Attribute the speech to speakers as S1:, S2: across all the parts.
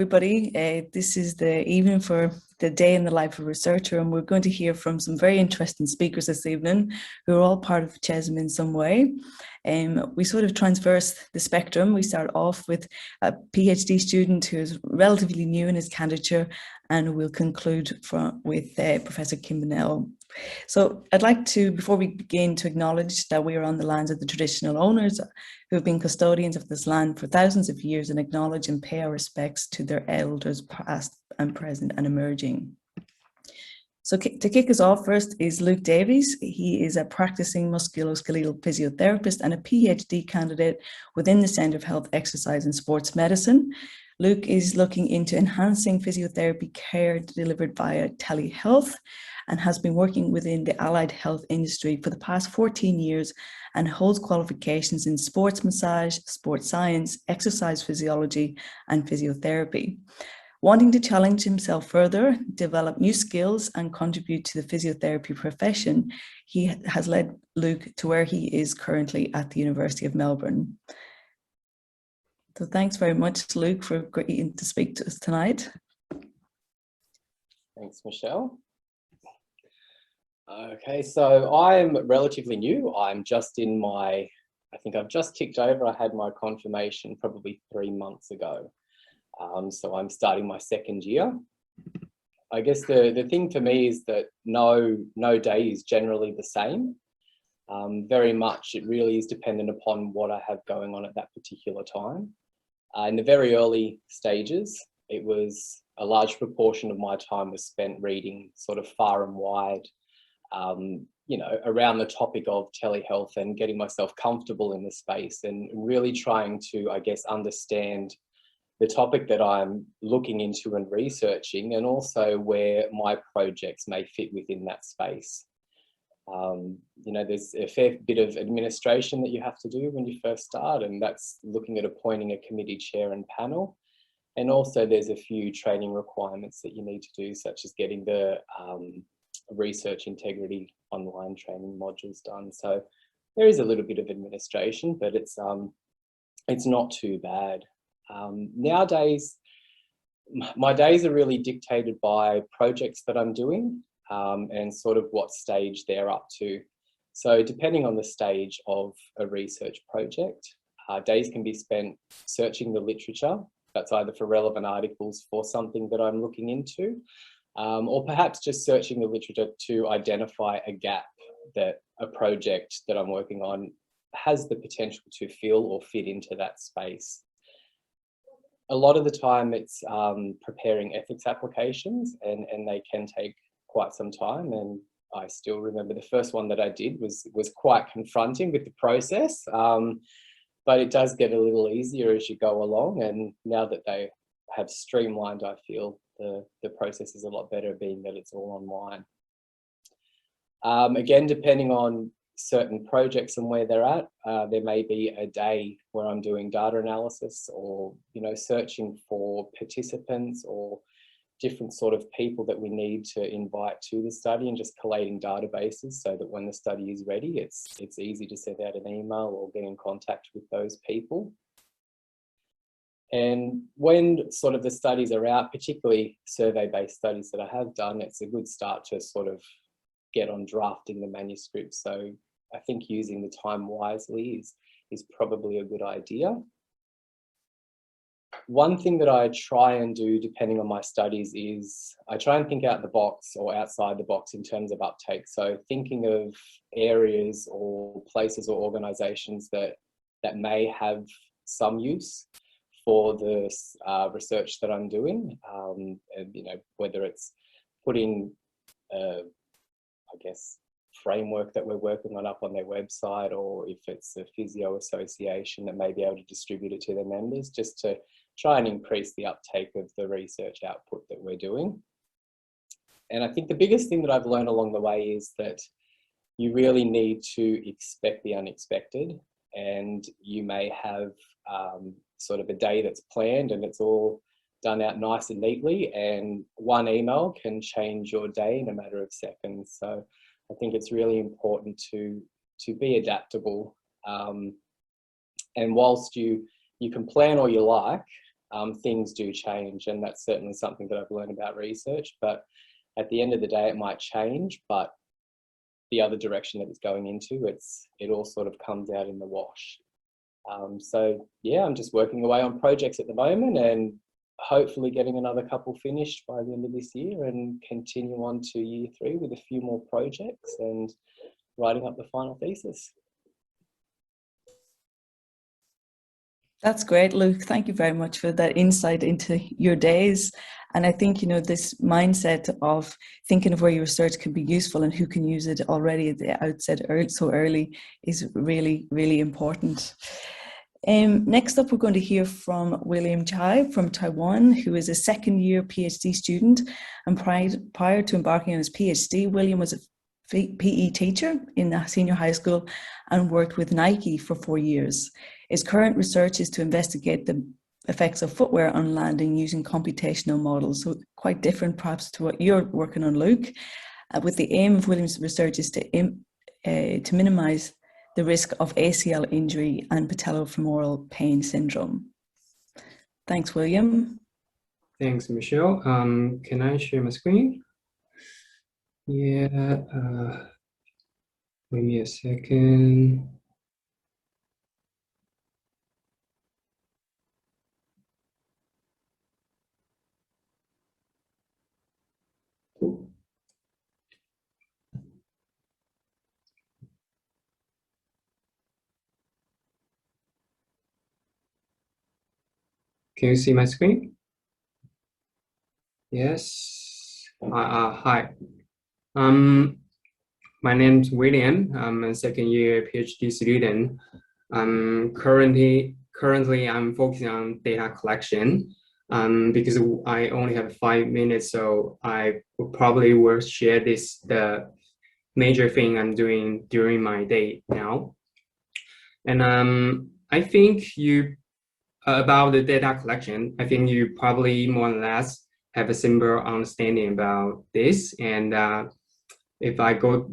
S1: Everybody, this is the evening for the day in the life of a researcher, and we're going to hear from some very interesting speakers this evening who are all part of CHESM in some way. We sort of transverse the spectrum. We start off with a PhD student who is relatively new in his candidature, and we'll conclude with Professor Kim Bonnell. So I'd like to, before we begin, to acknowledge that we are on the lands of the traditional owners who have been custodians of this land for thousands of years, and acknowledge and pay our respects to their elders past and present and emerging. So to kick us off first is Luke Davies. He is a practicing musculoskeletal physiotherapist and a PhD candidate within the Centre of Health, Exercise and Sports Medicine. Luke is looking into enhancing physiotherapy care delivered via telehealth and has been working within the allied health industry for the past 14 years and holds qualifications in sports massage, sports science, exercise physiology, and physiotherapy. Wanting to challenge himself further, develop new skills, and contribute to the physiotherapy profession, he has led Luke to where he is currently at the University of Melbourne. So thanks very much, Luke, for agreeing to speak to us tonight.
S2: Thanks, Michelle. Okay, so I'm relatively new. I'm just in I think I've just ticked over. I had my confirmation probably 3 months ago. So I'm starting my second year. I guess the thing for me is that no day is generally the same. Very much, it really is dependent upon what I have going on at that particular time. In the very early stages, it was a large proportion of my time was spent reading sort of far and wide, you know, around the topic of telehealth and getting myself comfortable in the space and really trying to, I guess, understand the topic that I'm looking into and researching, and also where my projects may fit within that space. You know, there's a fair bit of administration that you have to do when you first start, and that's looking at appointing a committee chair and panel. And also there's a few training requirements that you need to do, such as getting the research integrity online training modules done. So there is a little bit of administration, but it's not too bad. Nowadays, my days are really dictated by projects that I'm doing and sort of what stage they're up to. So depending on the stage of a research project, days can be spent searching the literature. That's either for relevant articles for something that I'm looking into, or perhaps just searching the literature to identify a gap that a project that I'm working on has the potential to fill or fit into that space. A lot of the time it's preparing ethics applications, and they can take quite some time. And I still remember the first one that I did was quite confronting with the process, but it does get a little easier as you go along. And now that they have streamlined, I feel the process is a lot better, being that it's all online. Again, depending on certain projects and where they're at, there may be a day where I'm doing data analysis, or, you know, searching for participants or different sort of people that we need to invite to the study, and just collating databases so that when the study is ready, it's easy to send out an email or get in contact with those people. And when sort of the studies are out, particularly survey-based studies that I have done, it's a good start to sort of get on drafting the manuscript. So I think using the time wisely is probably a good idea. One thing that I try and do, depending on my studies, is I try and think out the box or outside the box in terms of uptake. So thinking of areas or places or organisations that may have some use for the research that I'm doing, and, you know, whether it's putting, I guess, framework that we're working on up on their website, or if it's a physio association that may be able to distribute it to their members, just to try and increase the uptake of the research output that we're doing. And I think the biggest thing that I've learned along the way is that you really need to expect the unexpected, and you may have sort of a day that's planned and it's all done out nice and neatly, and one email can change your day in a matter of seconds. So I think it's really important to be adaptable. And whilst you can plan all you like, things do change, and that's certainly something that I've learned about research. But at the end of the day, it might change, but the other direction that it's going into, it all sort of comes out in the wash. So yeah, I'm just working away on projects at the moment, and hopefully getting another couple finished by the end of this year, and continue on to year 3 with a few more projects and writing up the final thesis.
S1: That's great, Luke. Thank you very much for that insight into your days. And I think, this mindset of thinking of where your research can be useful and who can use it already at the outset so early is really, really important. Next up, we're going to hear from William Chai from Taiwan, who is a second-year PhD student. And prior to embarking on his PhD, William was a PE teacher in a senior high school and worked with Nike for 4 years. His current research is to investigate the effects of footwear on landing using computational models, so quite different perhaps to what you're working on, Luke. With the aim of William's research is to minimize the risk of ACL injury and patellofemoral pain syndrome. Thanks, William.
S3: Thanks, Michelle. Can I share my screen? Yeah, give me a second. Can you see my screen? Yes. Hi. My name's William. I'm a second-year PhD student. Currently, I'm focusing on data collection. Because I only have 5 minutes, so I probably will share the major thing I'm doing during my day now. And I think about the data collection, I think you probably more or less have a simple understanding about this. And if I go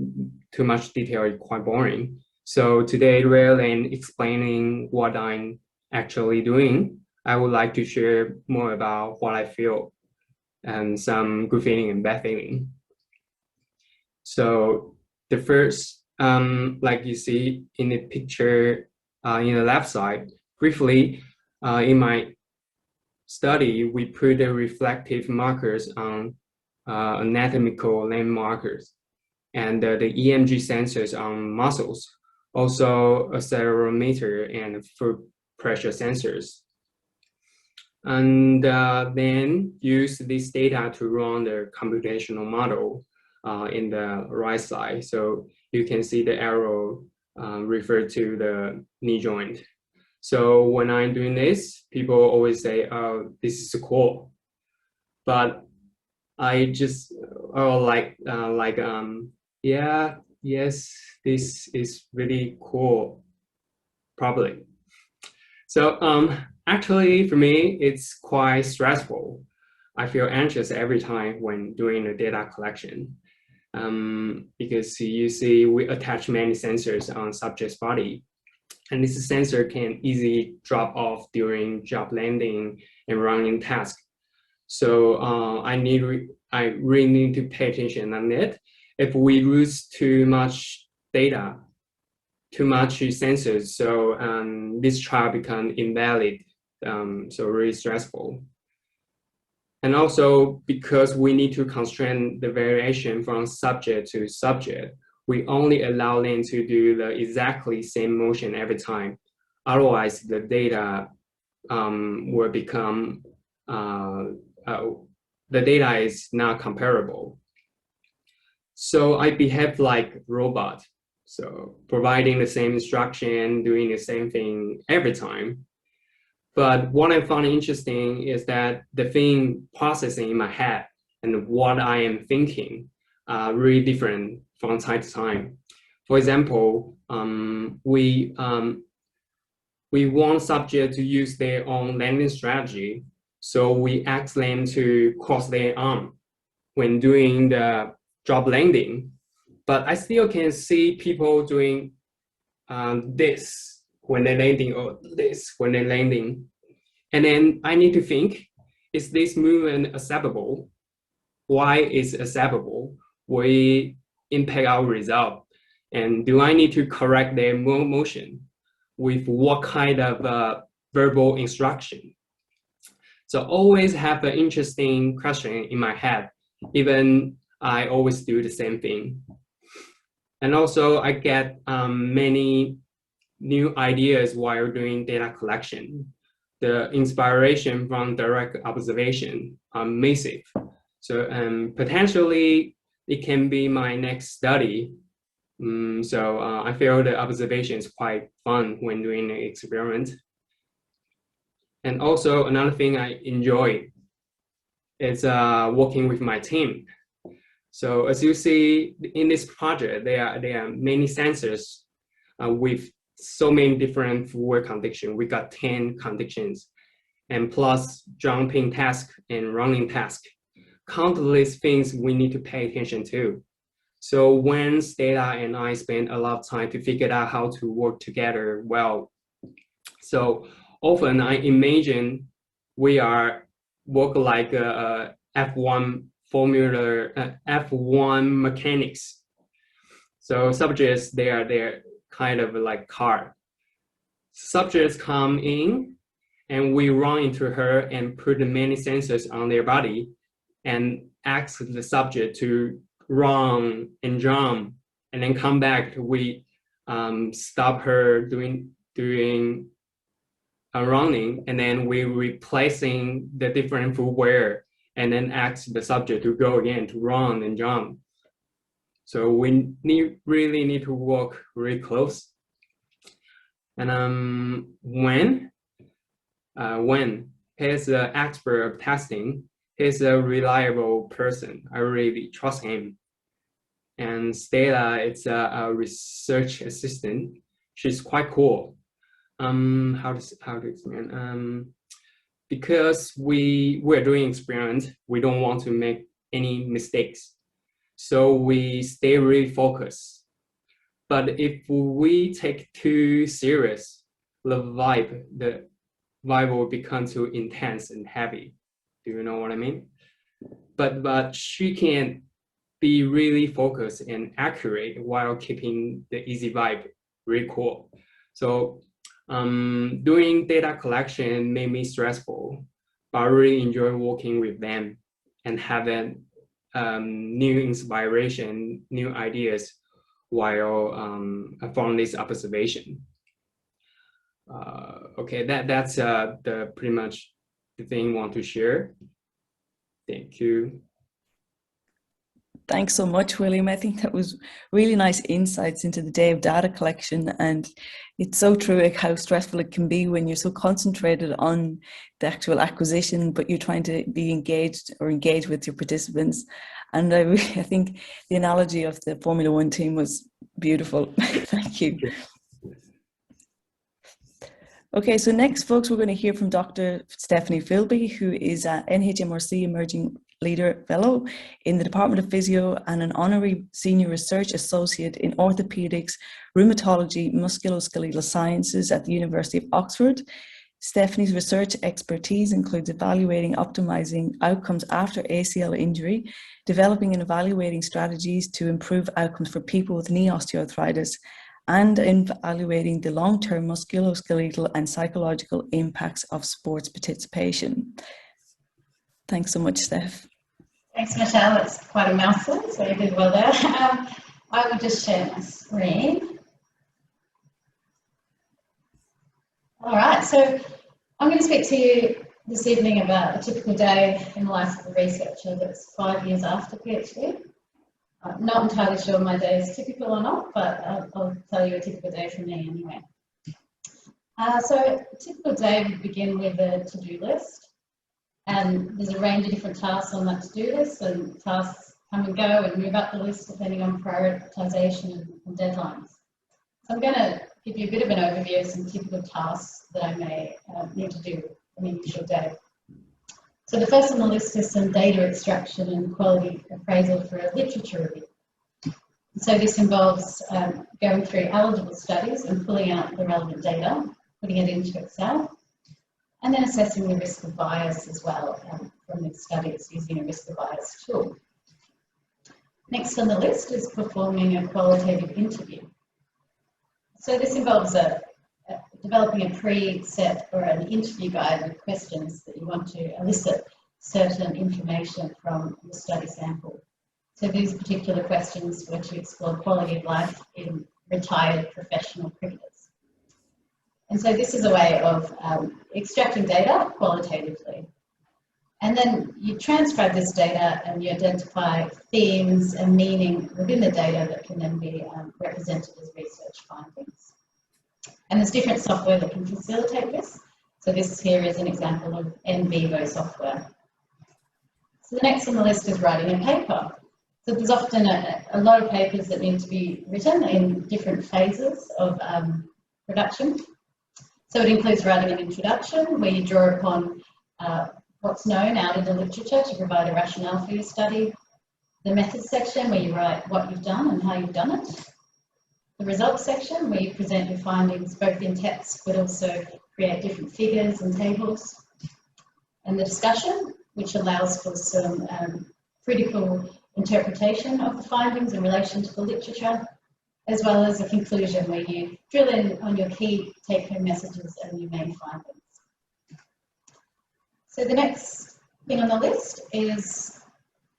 S3: too much detail, it's quite boring. So today, rather than explaining what I'm actually doing, I would like to share more about what I feel and some good feeling and bad feeling. So the first, like you see in the picture in the left side, briefly, in my study, we put the reflective markers on anatomical landmarkers and the EMG sensors on muscles, also accelerometer and foot pressure sensors. And then use this data to run the computational model in the right side. So you can see the arrow referred to the knee joint. So when I'm doing this, people always say, "Oh, this is cool," but I just yeah, yes, this is really cool, probably. So actually, for me, it's quite stressful. I feel anxious every time when doing the data collection because you see we attach many sensors on subject's body, and this sensor can easily drop off during job landing and running tasks. So I really need to pay attention on it. If we lose too much data, too much sensors, so this trial become invalid, so really stressful. And also because we need to constrain the variation from subject to subject, we only allow them to do the exactly same motion every time. Otherwise, the data will become, the data is not comparable. So I behave like a robot. So providing the same instruction, doing the same thing every time. But what I found interesting is that the thing processing in my head and what I am thinking are really different from time to time. For example, we want subject to use their own landing strategy. So we ask them to cross their arm when doing the drop landing. But I still can see people doing this when they're landing or this when they're landing. And then I need to think, is this movement acceptable? Why is it acceptable? Will it impact our result? And do I need to correct their motion with what kind of verbal instruction? So always have an interesting question in my head, even I always do the same thing. And also I get many new ideas while doing data collection. The inspiration from direct observation are massive. So potentially it can be my next study. So I feel the observation is quite fun when doing an experiment. And also another thing I enjoy is working with my team. So as you see in this project, there are many sensors with so many different footwear conditions. We got 10 conditions, and plus jumping task and running task. Countless things we need to pay attention to. So when Stella and I spend a lot of time to figure out how to work together well. So often I imagine we are work like a F1 formula, F1 mechanics. So subjects, they're kind of like car. Subjects come in and we run into her and put many sensors on their body and ask the subject to run and jump and then come back. We stop her doing running, and then we replacing the different footwear and then ask the subject to go again to run and jump. So we really need to work really close. And when he's an expert of testing, he's a reliable person. I really trust him. And Stella is a research assistant. She's quite cool. How to explain? Because we're doing experiments, we don't want to make any mistakes. So we stay really focused. But if we take too serious, the vibe will become too intense and heavy. Do you know what I mean? But she can be really focused and accurate while keeping the easy vibe really cool. So doing data collection made me stressful, but I really enjoy working with them and having new inspiration, new ideas while from this observation. Okay, that's the pretty much the thing I want to share. Thank you.
S1: Thanks so much, William. I think that was really nice insights into the day of data collection, and it's so true like how stressful it can be when you're so concentrated on the actual acquisition, but you're trying to be engaged with your participants. And I think the analogy of the Formula One team was beautiful. Thank you. Okay, so next, folks, we're going to hear from Dr. Stephanie Philby, who is an NHMRC Emerging Leader Fellow in the Department of Physio and an Honorary Senior Research Associate in Orthopedics, Rheumatology, Musculoskeletal Sciences at the University of Oxford. Stephanie's research expertise includes evaluating, optimizing outcomes after ACL injury, developing and evaluating strategies to improve outcomes for people with knee osteoarthritis, and evaluating the long-term musculoskeletal and psychological impacts of sports participation. Thanks so much, Steph.
S4: Thanks, Michelle. That's quite a mouthful, so you did well there. I will just share my screen. All right, so I'm going to speak to you this evening about a typical day in the life of a researcher that's 5 years after PhD. I'm not entirely sure my day is typical or not, but I'll tell you a typical day for me anyway. So a typical day would begin with a to-do list. And there's a range of different tasks on that to-do list, and tasks come and go and move up the list depending on prioritization and deadlines. So I'm going to give you a bit of an overview of some typical tasks that I may need to do in the initial day. So the first on the list is some data extraction and quality appraisal for a literature review. So this involves going through eligible studies and pulling out the relevant data, putting it into Excel. and then assessing the risk of bias as well from the studies using a risk of bias tool. Next on the list is performing a qualitative interview. So this involves developing a pre-set or an interview guide with questions that you want to elicit certain information from the study sample. So these particular questions were to explore quality of life in retired professional cricketers. And so this is a way of extracting data qualitatively. And then you transcribe this data and you identify themes and meaning within the data that can then be represented as research findings. And there's different software that can facilitate this. So this here is an example of in vivo software. So the next on the list is writing a paper. So there's often a lot of papers that need to be written in different phases of production. So it includes writing an introduction where you draw upon what's known out in the literature to provide a rationale for your study. The methods section where you write what you've done and how you've done it. The results section where you present your findings both in text but also create different figures and tables. And the discussion, which allows for some critical interpretation of the findings in relation to the literature, as well as a conclusion where you drill in on your key take-home messages and your main findings. So the next thing on the list is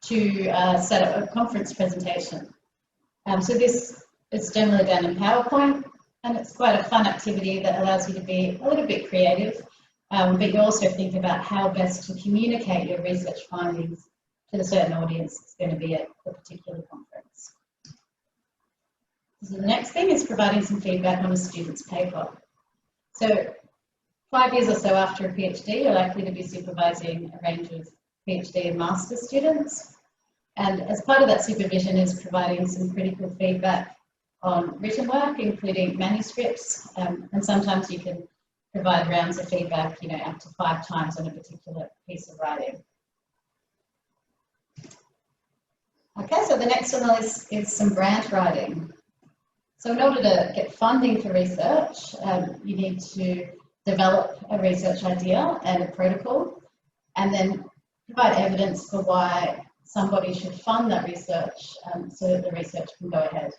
S4: to set up a conference presentation. So this is generally done in PowerPoint, and it's quite a fun activity that allows you to be a little bit creative, but you also think about how best to communicate your research findings to the certain audience that's going to be at a particular conference. So the next thing is providing some feedback on a student's paper. So 5 years or so after a PhD, you're likely to be supervising a range of PhD and master's students. And as part of that supervision is providing some critical feedback on written work, including manuscripts, and sometimes you can provide rounds of feedback, up to 5 times on a particular piece of writing. Okay, so the next on the list is some grant writing. So in order to get funding for research, you need to develop a research idea and a protocol, and then provide evidence for why somebody should fund that research so that the research can go ahead.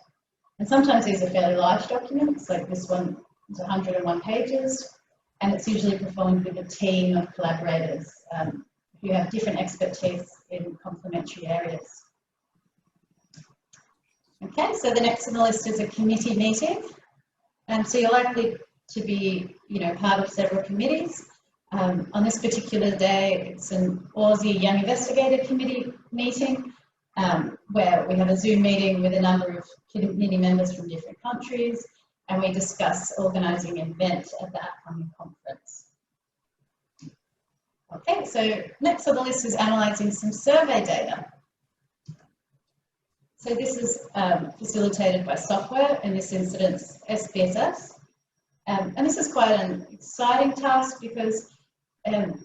S4: And sometimes these are fairly large documents, like this one is 101 pages, and it's usually performed with a team of collaborators who have different expertise in complementary areas. Okay, so the next on the list is a committee meeting. So you're likely to be, part of several committees. On this particular day, it's an Aussie Young Investigator Committee meeting, where we have a Zoom meeting with a number of committee members from different countries, and we discuss organising an event at the upcoming conference. Okay, so next on the list is analysing some survey data. So this is facilitated by software, in this instance SPSS. And this is quite an exciting task because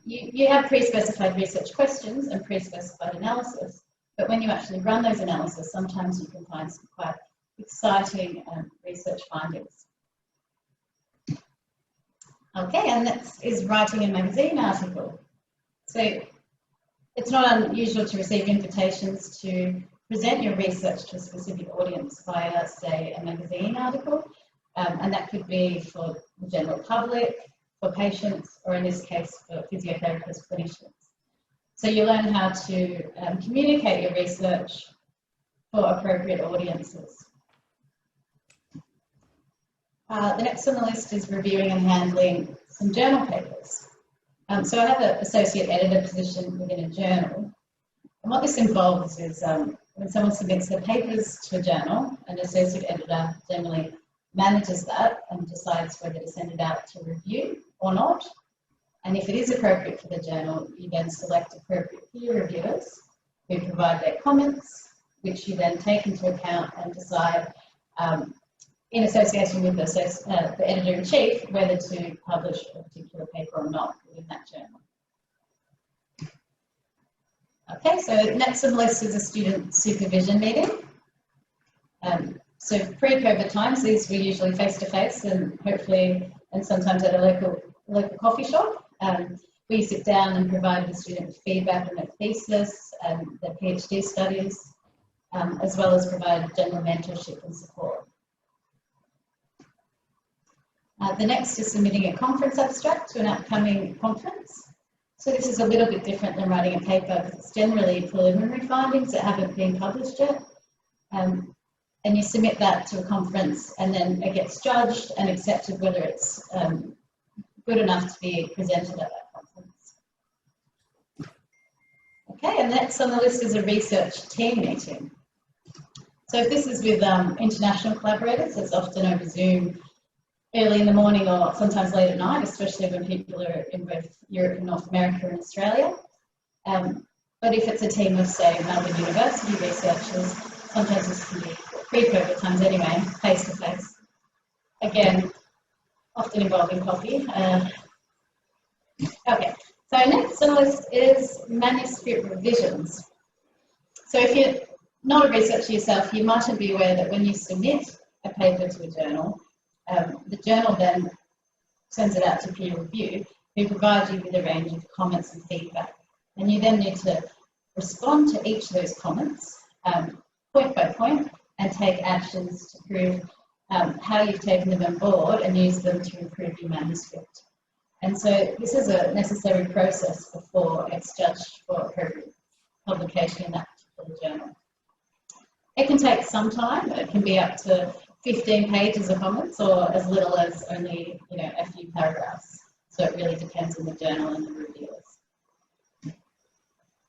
S4: you have pre-specified research questions and pre-specified analysis, but when you actually run those analyses, sometimes you can find some quite exciting research findings. Okay, and next is writing a magazine article. So it's not unusual to receive invitations to present your research to a specific audience via, say, a magazine article, and that could be for the general public, for patients, or in this case, for physiotherapist clinicians. So you learn how to communicate your research for appropriate audiences. The next on the list is reviewing and handling some journal papers. So I have an associate editor position within a journal. And what this involves is when someone submits their papers to a journal, an associate editor generally manages that and decides whether to send it out to review or not. And if it is appropriate for the journal, you then select appropriate peer reviewers who provide their comments, which you then take into account and decide in association with the editor-in-chief whether to publish a particular paper or not within that journal. Okay, so next on the list is a student supervision meeting. So pre-COVID times, these were usually face-to-face and hopefully, and sometimes at a local coffee shop. We sit down and provide the student feedback on their thesis and their PhD studies, as well as provide general mentorship and support. The next is submitting a conference abstract to an upcoming conference. So this is a little bit different than writing a paper because it's generally preliminary findings that haven't been published yet. And you submit that to a conference and then it gets judged and accepted whether it's good enough to be presented at that conference. Okay, and next on the list is a research team meeting. So if this is with international collaborators, it's often over Zoom early in the morning or sometimes late at night, especially when people are in both Europe and North America and Australia. But if it's a team of, say, Melbourne University researchers, sometimes this can be pre-COVID times anyway, face-to-face. Again, often involving coffee. Okay, so next on the list is manuscript revisions. So if you're not a researcher yourself, you mightn't be aware that when you submit a paper to a journal, the journal then sends it out to peer review, who provide you with a range of comments and feedback. And you then need to respond to each of those comments, point by point, and take actions to prove how you've taken them on board and use them to improve your manuscript. And so this is a necessary process before it's judged for appropriate publication in that particular journal. It can take some time. It can be up to 15 pages of comments or as little as only, a few paragraphs. So it really depends on the journal and the reviewers.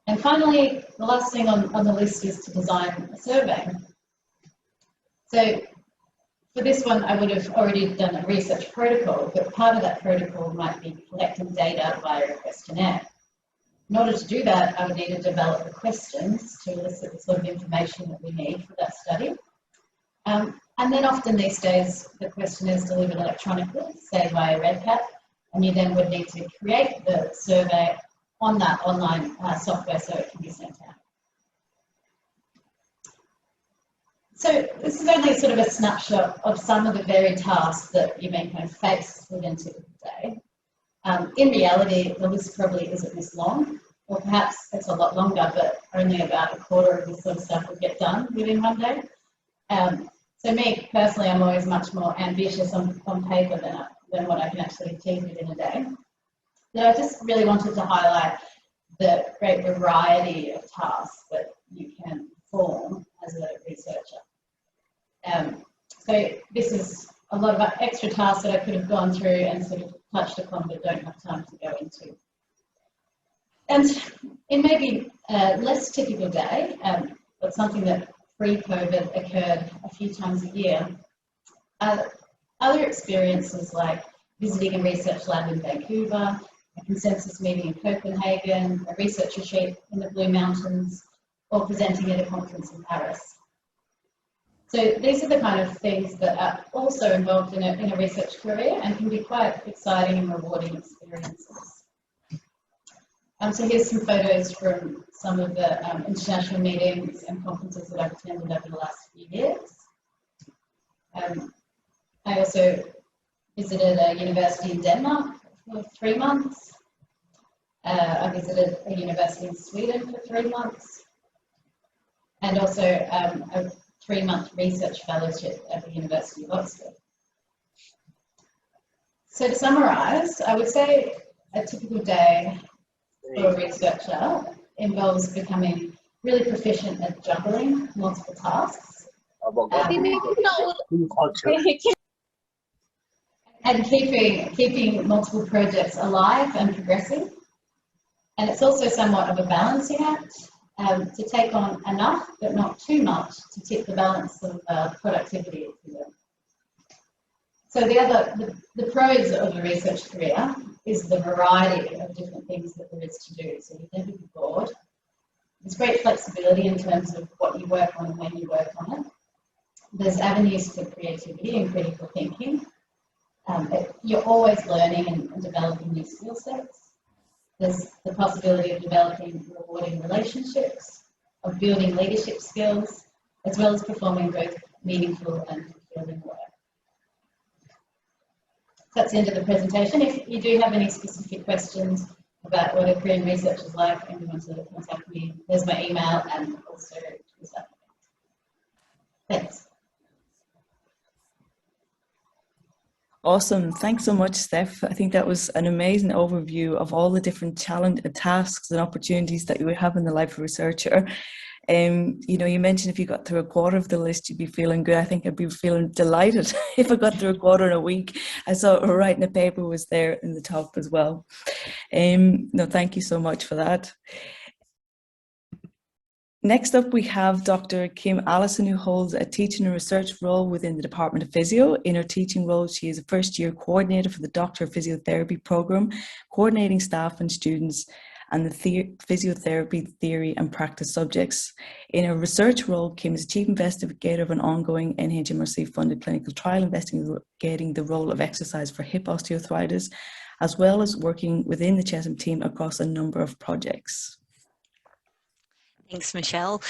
S4: And finally, the last thing on the list is to design a survey. So for this one, I would have already done a research protocol, but part of that protocol might be collecting data via a questionnaire. In order to do that, I would need to develop the questions to elicit the sort of information that we need for that study. And then often these days, the questionnaire is delivered electronically, say via RedCap, and you then would need to create the survey on that online software so it can be sent out. So this is only sort of a snapshot of some of the varied tasks that you may kind of face within a typical day. In reality, the list probably isn't this long, or perhaps it's a lot longer, but only about a quarter of this sort of stuff will get done within one day. So me, personally, I'm always much more ambitious on paper than what I can actually achieve within a day. So I just really wanted to highlight the great variety of tasks that you can perform as a researcher. So this is a lot of extra tasks that I could have gone through and sort of touched upon, but don't have time to go into. And it may be a less typical day, but something that pre-COVID occurred a few times a year. Other experiences like visiting a research lab in Vancouver, a consensus meeting in Copenhagen, a research retreat in the Blue Mountains, or presenting at a conference in Paris. So these are the kind of things that are also involved in a research career and can be quite exciting and rewarding experiences. So here's some photos from some of the international meetings and conferences that I've attended over the last few years. I also visited a university in Denmark for 3 months. I visited a university in Sweden for 3 months, and also a 3-month research fellowship at the University of Oxford. So to summarise, I would say a typical day for a researcher involves becoming really proficient at juggling multiple tasks and keeping multiple projects alive and progressing. And it's also somewhat of a balancing act to take on enough but not too much to tip the balance of productivity, if you will. So the pros of a research career is the variety of different things that there is to do. So you never be bored. There's great flexibility in terms of what you work on and when you work on it. There's avenues for creativity and critical thinking. You're always learning and developing new skill sets. There's the possibility of developing rewarding relationships, of building leadership skills, as well as performing both meaningful and fulfilling work. that's the end of the presentation. If you do have any specific questions about what a career in research is like and you want to contact me, there's my email and also Twitter. Thanks.
S1: Awesome. Thanks so much, Steph. I think that was an amazing overview of all the different challenge tasks and opportunities that you would have in the life of a researcher. You know, you mentioned if you got through a quarter of the list, you'd be feeling good. I think I'd be feeling delighted if I got through a quarter in a week. I saw writing a paper was there in the top as well. No, thank you so much for that. Next up, we have Dr. Kim Allison, who holds a teaching and research role within the Department of Physio. In her teaching role, she is a first-year coordinator for the Doctor of Physiotherapy program, coordinating staff and students and the physiotherapy theory and practice subjects. In her research role, Kim is chief investigator of an ongoing NHMRC-funded clinical trial investigating the role of exercise for hip osteoarthritis, as well as working within the CHESM team across a number of projects.
S5: Thanks, Michelle.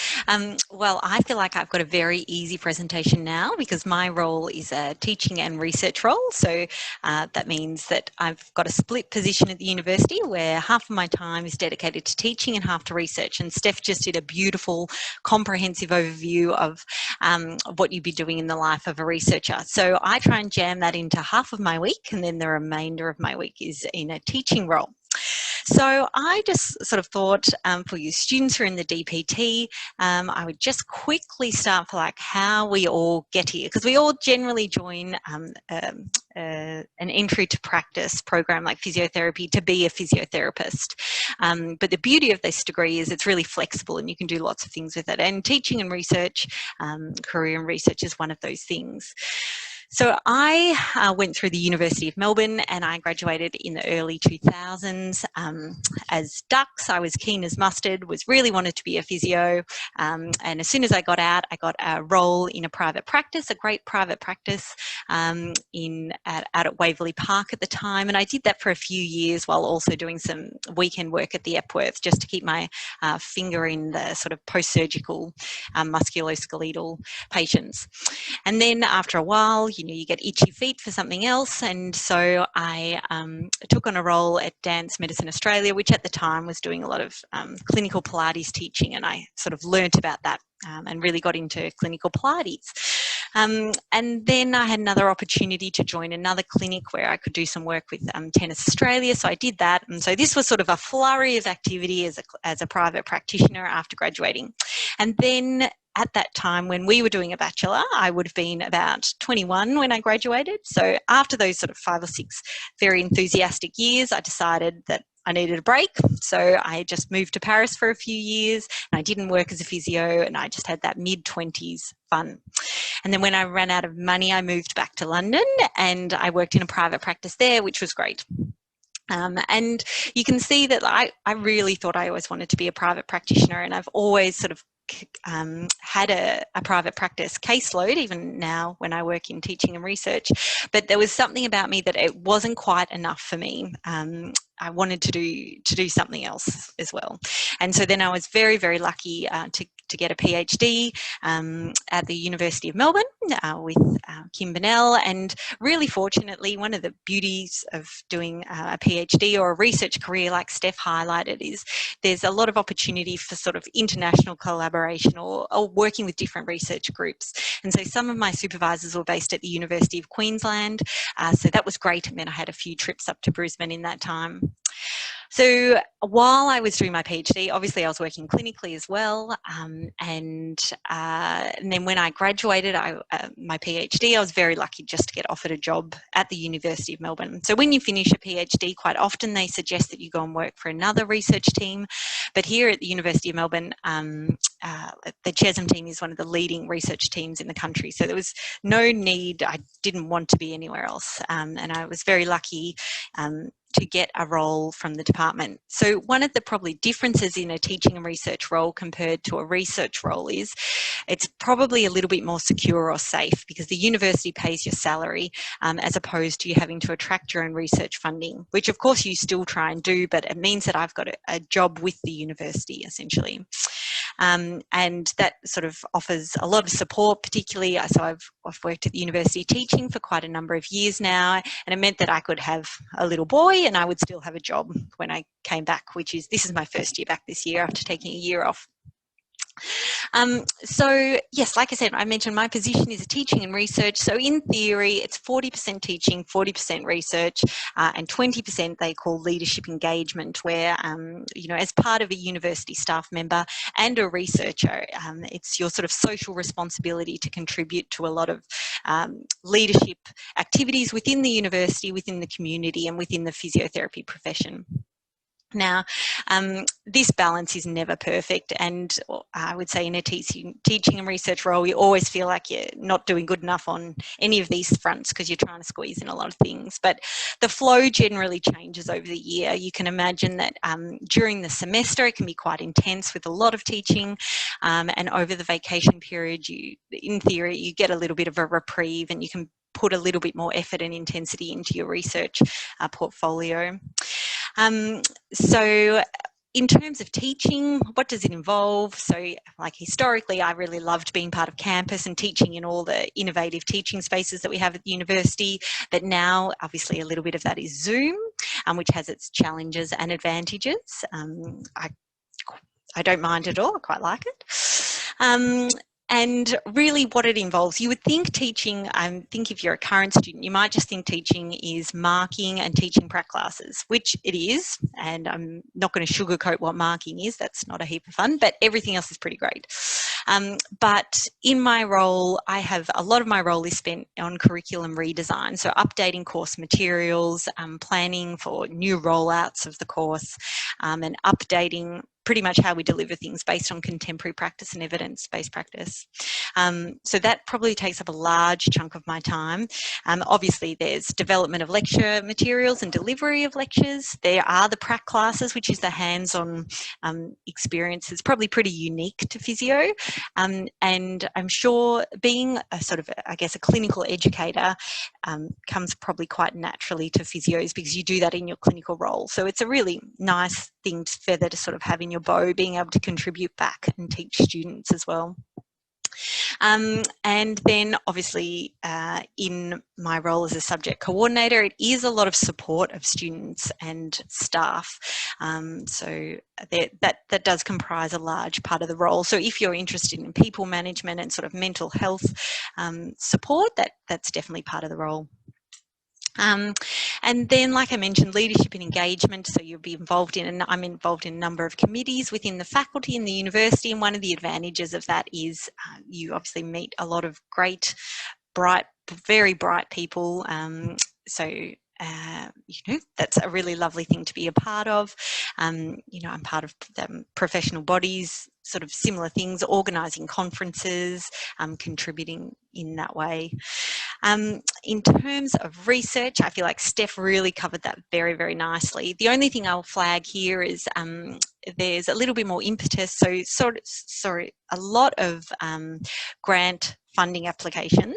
S5: Well, I feel like I've got a very easy presentation now because my role is a teaching and research role. So that means that I've got a split position at the university where half of my time is dedicated to teaching and half to research. And Steph just did a beautiful, comprehensive overview of what you'd be doing in the life of a researcher. So I try and jam that into half of my week, and then the remainder of my week is in a teaching role. So I just sort of thought for you students who are in the DPT, I would just quickly start for like how we all get here, because we all generally join an entry to practice program like physiotherapy to be a physiotherapist. But the beauty of this degree is it's really flexible and you can do lots of things with it. And teaching and research, career in research is one of those things. So I went through the University of Melbourne and I graduated in the early 2000s. As ducks, I was keen as mustard, really wanted to be a physio. And as soon as I got out, I got a role in a private practice, a great private practice out at Waverley Park at the time. And I did that for a few years while also doing some weekend work at the Epworth just to keep my finger in the sort of post-surgical musculoskeletal patients. And then after a while, you know, you get itchy feet for something else. And so I took on a role at Dance Medicine Australia, which at the time was doing a lot of clinical Pilates teaching. And I sort of learnt about that and really got into clinical Pilates. And then I had another opportunity to join another clinic where I could do some work with Tennis Australia. So I did that. And so this was sort of a flurry of activity as a private practitioner after graduating. And then at that time when we were doing a bachelor, I would have been about 21 when I graduated. So after those sort of 5 or 6 very enthusiastic years, I decided that I needed a break. So I just moved to Paris for a few years and I didn't work as a physio and I just had that mid-20s fun. And then when I ran out of money, I moved back to London and I worked in a private practice there, which was great. And you can see that I really thought I always wanted to be a private practitioner, and I've always sort of had a private practice caseload, even now when I work in teaching and research. But there was something about me that it wasn't quite enough for me. I wanted to do something else as well. And so then I was very, very lucky to get a PhD at the University of Melbourne with Kim Bennell. And really fortunately, one of the beauties of doing a PhD or a research career like Steph highlighted is there's a lot of opportunity for sort of international collaboration or working with different research groups. And so some of my supervisors were based at the University of Queensland. So that was great. And then I had a few trips up to Brisbane in that time. So while I was doing my PhD, obviously I was working clinically as well. And then when I graduated my PhD, I was very lucky just to get offered a job at the University of Melbourne. So when you finish a PhD, quite often they suggest that you go and work for another research team. But here at the University of Melbourne, the CHESM team is one of the leading research teams in the country. So there was no need, I didn't want to be anywhere else. And I was very lucky to get a role from the department. So one of the probably differences in a teaching and research role compared to a research role is it's probably a little bit more secure or safe because the university pays your salary as opposed to you having to attract your own research funding, which of course you still try and do, but it means that I've got a job with the university essentially. and that sort of offers a lot of support, particularly. So I've worked at the university teaching for quite a number of years now, and it meant that I could have a little boy and I would still have a job when I came back, this is my first year back this year after taking a year off. So yes, like I said, I mentioned my position is teaching and research. So in theory, it's 40% teaching, 40% research, and 20% they call leadership engagement, where, you know, as part of a university staff member and a researcher, it's your sort of social responsibility to contribute to a lot of leadership activities within the university, within the community, and within the physiotherapy profession. Now, this balance is never perfect, and I would say in a teaching and research role, you always feel like you're not doing good enough on any of these fronts because you're trying to squeeze in a lot of things. But the flow generally changes over the year. You can imagine that during the semester, it can be quite intense with a lot of teaching, and over the vacation period, in theory, you get a little bit of a reprieve and you can put a little bit more effort and intensity into your research portfolio. So in terms of teaching, what does it involve? So like historically, I really loved being part of campus and teaching in all the innovative teaching spaces that we have at the university. But now, obviously, a little bit of that is Zoom, which has its challenges and advantages. I don't mind at all. I quite like it. And really what it involves, you would think teaching, think if you're a current student, you might just think teaching is marking and teaching prac classes, which it is, and I'm not going to sugarcoat what marking is, that's not a heap of fun, but everything else is pretty great. But in my role, a lot of my role is spent on curriculum redesign, so updating course materials, planning for new rollouts of the course, and updating pretty much how we deliver things based on contemporary practice and evidence-based practice. So that probably takes up a large chunk of my time. Obviously, there's development of lecture materials and delivery of lectures. There are the prac classes, which is the hands-on experience. It's probably pretty unique to physio. And I'm sure being a sort of, I guess, a clinical educator comes probably quite naturally to physios because you do that in your clinical role. So it's a really nice thing to feather to sort of have in your bow, being able to contribute back and teach students as well. And then obviously in my role as a subject coordinator, it is a lot of support of students and staff. So that does comprise a large part of the role. So if you're interested in people management and sort of mental health support, that's definitely part of the role. And then, like I mentioned, leadership and engagement. So you'll be involved in, and I'm involved in a number of committees within the faculty in the university. And one of the advantages of that is you obviously meet a lot of great, very bright people. You know, that's a really lovely thing to be a part of. You know, I'm part of professional bodies, sort of similar things, organising conferences, contributing in that way. In terms of research, I feel like Steph really covered that very, very nicely. The only thing I'll flag here is there's a little bit more impetus. So a lot of grant funding applications,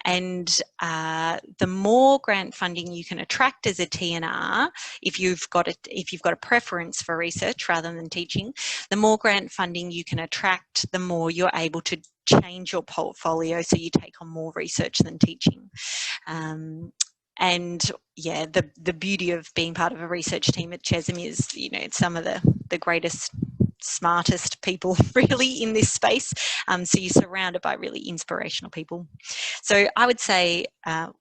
S5: and the more grant funding you can attract as a TNR, if you've got a preference for research rather than teaching, the more grant funding you can attract, the more you're able to change your portfolio so you take on more research than teaching. And yeah, the beauty of being part of a research team at CHESM is, you know, it's some of the greatest, smartest people really in this space. So you're surrounded by really inspirational people. So I would say,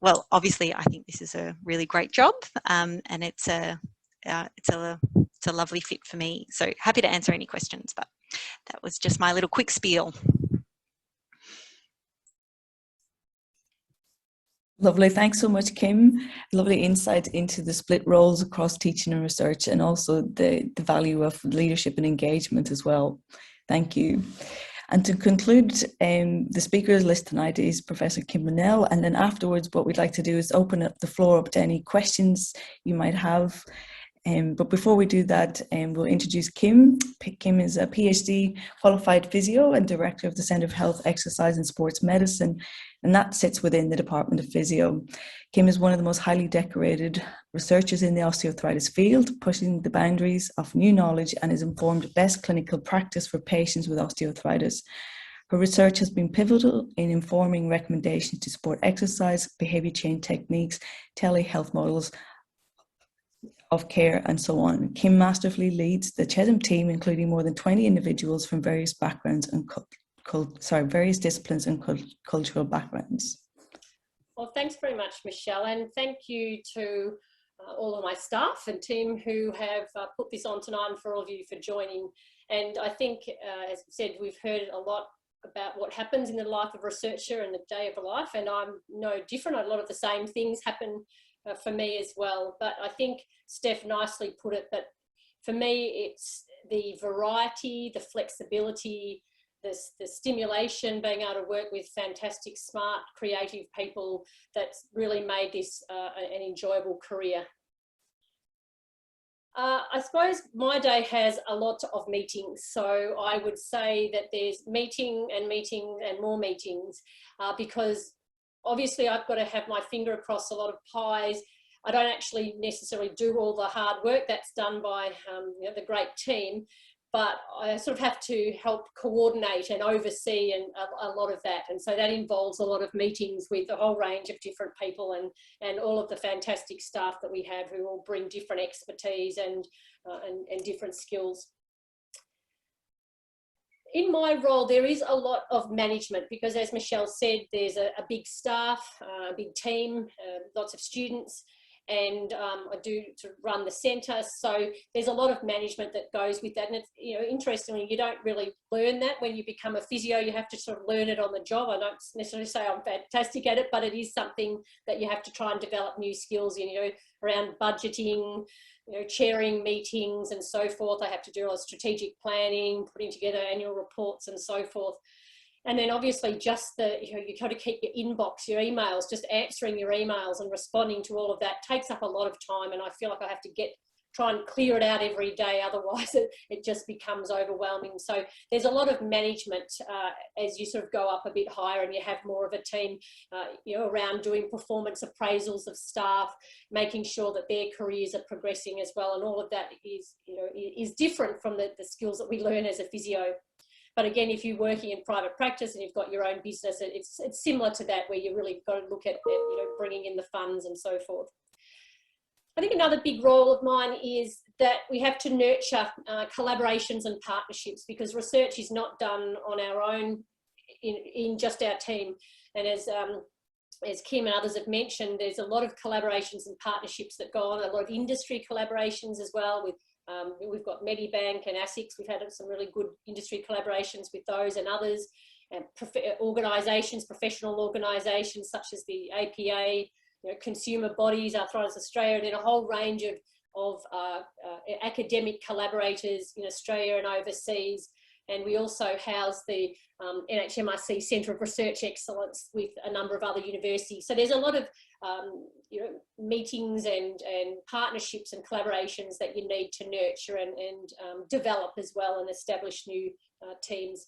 S5: well, obviously I think this is a really great job, and it's a lovely fit for me. So happy to answer any questions, but that was just my little quick spiel.
S1: Lovely. Thanks so much, Kim. Lovely insight into the split roles across teaching and research, and also the value of leadership and engagement as well. Thank you. And to conclude, the speakers list tonight is Professor Kim Linnell, and then afterwards what we'd like to do is open up the floor up to any questions you might have. But before we do that, we'll introduce Kim. Kim is a PhD qualified physio and director of the Centre of Health, Exercise and Sports Medicine, and that sits within the Department of Physio. Kim is one of the most highly decorated researchers in the osteoarthritis field, pushing the boundaries of new knowledge and has informed best clinical practice for patients with osteoarthritis. Her research has been pivotal in informing recommendations to support exercise, behaviour change techniques, telehealth models of care, and so on. Kim masterfully leads the CHESM team, including more than 20 individuals from various backgrounds and various disciplines and cultural backgrounds.
S6: Well, thanks very much, Michelle, and thank you to all of my staff and team who have put this on tonight, and for all of you for joining. And I think, as I said, we've heard a lot about what happens in the life of a researcher and the day of a life, and I'm no different. A lot of the same things happen for me as well. But I think Steph nicely put it that for me, it's the variety, the flexibility, the stimulation, being able to work with fantastic, smart, creative people that's really made this an enjoyable career. I suppose my day has a lot of meetings, so I would say that there's meeting and more meetings because obviously I've got to have my finger across a lot of pies. I don't actually necessarily do all the hard work that's done by the great team, but I sort of have to help coordinate and oversee a lot of that. And so that involves a lot of meetings with a whole range of different people and all of the fantastic staff that we have who all bring different expertise and different skills. In my role, there is a lot of management because, as Michelle said, there's a big staff, a big team, lots of students, and I do to run the centre. So there's a lot of management that goes with that. And it's, interestingly, you don't really learn that when you become a physio. You have to sort of learn it on the job. I don't necessarily say I'm fantastic at it, but it is something that you have to try and develop new skills in, around budgeting, chairing meetings and so forth. I have to do a lot of strategic planning, putting together annual reports and so forth. And then obviously just you got to keep your inbox, your emails, just answering your emails and responding to all of that takes up a lot of time. And I feel like I have to try and clear it out every day. Otherwise it just becomes overwhelming. So there's a lot of management as you sort of go up a bit higher and you have more of a team, around doing performance appraisals of staff, making sure that their careers are progressing as well. And all of that is different from the skills that we learn as a physio. But again, if you're working in private practice and you've got your own business, it's similar to that, where you really got to look at bringing in the funds and so forth. I think another big role of mine is that we have to nurture collaborations and partnerships, because research is not done on our own in just our team. And as Kim and others have mentioned, there's a lot of collaborations and partnerships that go on, a lot of industry collaborations as well with we've got Medibank and ASICs. We've had some really good industry collaborations with those and others, and organisations, professional organisations such as the APA, consumer bodies, Arthritis Australia, and then a whole range of academic collaborators in Australia and overseas. And we also house the NHMRC Centre of Research Excellence with a number of other universities. So there's a lot of meetings and partnerships and collaborations that you need to nurture and develop as well, and establish new teams.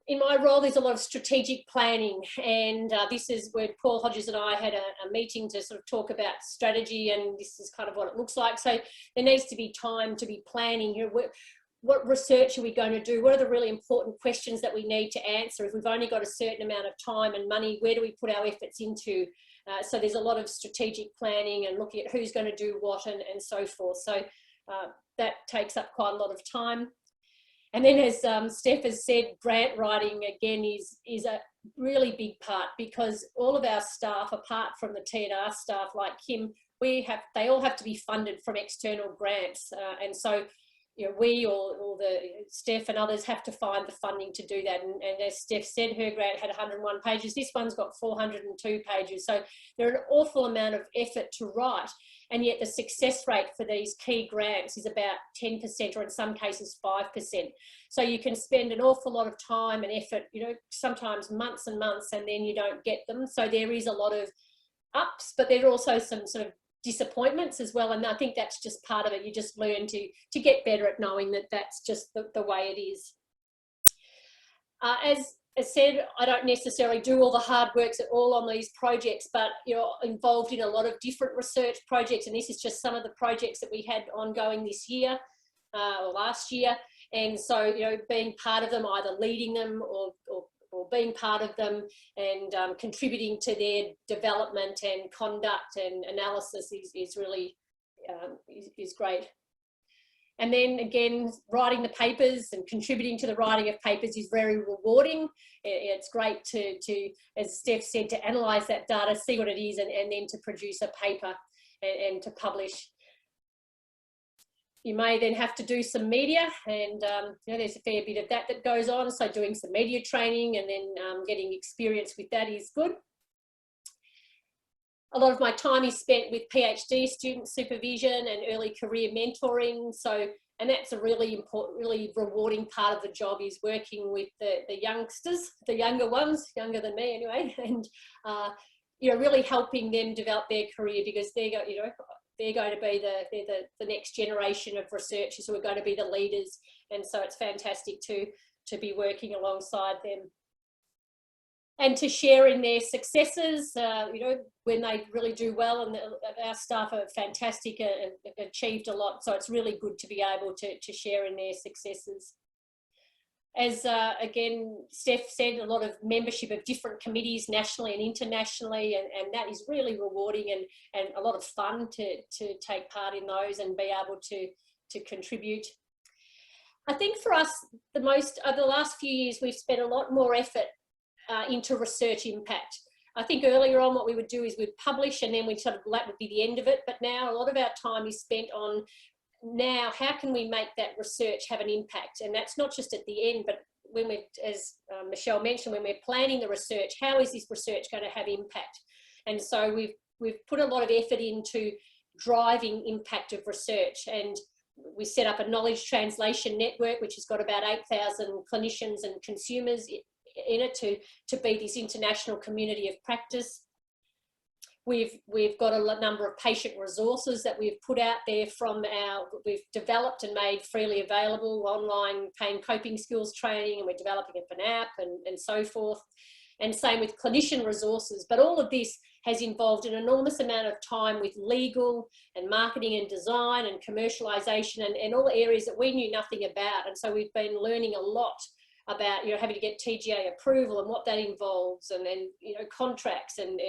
S6: In my role, there's a lot of strategic planning, and this is where Paul Hodges and I had a meeting to sort of talk about strategy, and this is kind of what it looks like. So there needs to be time to be planning here. What research are we going to do? What are the really important questions that we need to answer? If we've only got a certain amount of time and money, where do we put our efforts into? So there's a lot of strategic planning and looking at who's going to do what and so forth. So that takes up quite a lot of time. And then, as Steph has said, grant writing again is a really big part, because all of our staff, apart from the T&R staff like Kim, they all have to be funded from external grants, and so we or the Steph and others have to find the funding to do that. And as Steph said, her grant had 101 pages. This one's got 402 pages. So there are an awful amount of effort to write. And yet the success rate for these key grants is about 10%, or in some cases 5%. So you can spend an awful lot of time and effort, sometimes months and months, and then you don't get them. So there is a lot of ups, but there are also some sort of disappointments as well, and I think that's just part of it. You just learn to get better at knowing that that's just the way it is. As said, I don't necessarily do all the hard works at all on these projects, but you're involved in a lot of different research projects, and this is just some of the projects that we had ongoing this year or last year. And so, you know, being part of them, either leading them or being part of them, and contributing to their development and conduct and analysis is really is great. And then again, writing the papers and contributing to the writing of papers is very rewarding. It's great to as Steph said, to analyse that data, see what it is, and then to produce a paper and to publish. You may then have to do some media, and you know, there's a fair bit of that goes on. So doing some media training and then getting experience with that is good. A lot of my time is spent with PhD student supervision and early career mentoring. So, and that's a really important, really rewarding part of the job, is working with the youngsters, the younger ones, younger than me anyway, and you know, really helping them develop their career, because they're going to be the next generation of researchers who are going to be the leaders. And so it's fantastic to be working alongside them. And to share in their successes, you know, when they really do well, and our staff are fantastic and have achieved a lot. So it's really good to be able to share in their successes. As again, Steph said, a lot of membership of different committees nationally and internationally, and that is really rewarding and a lot of fun to take part in those and be able to contribute. I think for us, the most, over the last few years, we've spent a lot more effort into research impact. I think earlier on what we would do is we'd publish, and then we'd sort of, that would be the end of it. But now a lot of our time is spent on, now how can we make that research have an impact? And that's not just at the end, but when we're, as Michelle mentioned, when we're planning the research, how is this research going to have impact? And so we've put a lot of effort into driving impact of research, and we set up a knowledge translation network, which has got about 8,000 clinicians and consumers in it to be this international community of practice. We've got a number of patient resources that we've put out there we've developed and made freely available, online pain coping skills training, and we're developing an app and so forth. And same with clinician resources. But all of this has involved an enormous amount of time with legal and marketing and design and commercialization and all areas that we knew nothing about. And so we've been learning a lot about, you know, having to get TGA approval and what that involves, and then, you know, contracts and